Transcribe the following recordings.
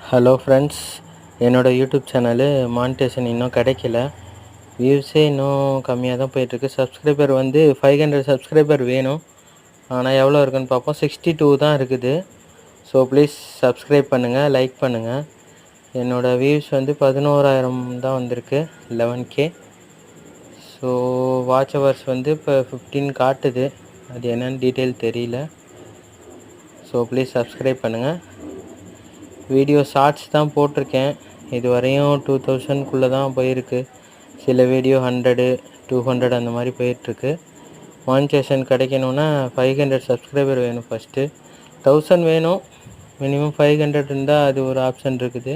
Hello friends, என்னோடய YouTube channel monetisation இன்னும் கிடைக்கல. வியூஸே இன்னும் கம்மியாக தான் போயிட்டுருக்கு. சப்ஸ்கிரைபர் வந்து 500 சப்ஸ்கிரைபர் வேணும். ஆனால் எவ்வளோ இருக்குன்னு பார்ப்போம். 62 தான் இருக்குது. ஸோ ப்ளீஸ் சப்ஸ்கிரைப் பண்ணுங்கள், லைக் பண்ணுங்கள். என்னோடய வியூஸ் வந்து 11,000 தான் வந்திருக்கு, 11K. ஸோ வாட்ச் ஹவர்ஸ் வந்து இப்போ 15 காட்டுது. அது என்னன்னு டீட்டெயில் தெரியல. ஸோ ப்ளீஸ் சப்ஸ்கிரைப் பண்ணுங்கள். வீடியோ ஷார்ட்ஸ் தான் போட்டிருக்கேன். இது வரையும் 2000க்குள்ளே தான் போயிருக்கு. சில வீடியோ 100, 200 அந்த மாதிரி போயிட்டுருக்கு. மானிட்டேஷன் கிடைக்கணுன்னா 500 சப்ஸ்கிரைபர் வேணும். ஃபஸ்ட்டு 1000 வேணும். மினிமம் 500 இருந்தால் அது ஒரு ஆப்ஷன் இருக்குது.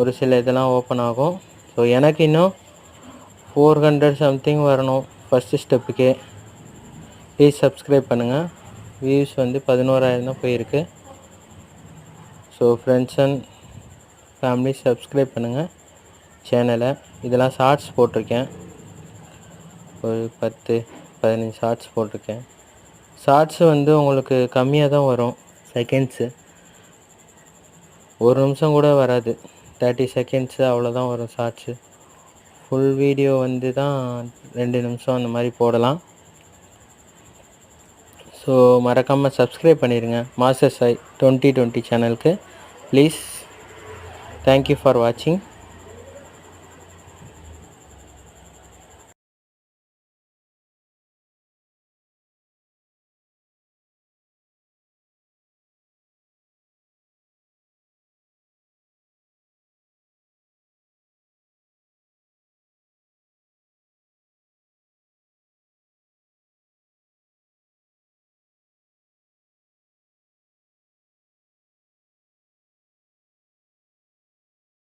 ஒரு சில இதெல்லாம் ஓப்பன் ஆகும். ஸோ எனக்கு இன்னும் 400 சம்திங் வரணும் ஃபஸ்ட்டு ஸ்டெப்புக்கே. ப்ளீஸ் சப்ஸ்கிரைப் பண்ணுங்கள். வியூஸ் வந்து 11,000 தான் போயிருக்கு. So friends and family subscribe பண்ணுங்கள் சேனலை. இதெல்லாம் ஷார்ட்ஸ் போட்டிருக்கேன். ஒரு 10-15 ஷார்ட்ஸ் போட்டிருக்கேன். ஷார்ட்ஸு வந்து உங்களுக்கு கம்மியாக தான் வரும் செகண்ட்ஸு. ஒரு நிமிஷம் கூட வராது. 30 செகண்ட்ஸு அவ்வளோதான் வரும் ஷார்ட்ஸு. ஃபுல் வீடியோ வந்து தான் 2 நிமிஷம் அந்த மாதிரி போடலாம். ஸோ மறக்காமல் சப்ஸ்கிரைப் பண்ணிடுங்க மாஸ்டர் சாய் 2020 சேனலுக்கு ப்ளீஸ். தேங்க்யூ ஃபார் வாட்சிங்.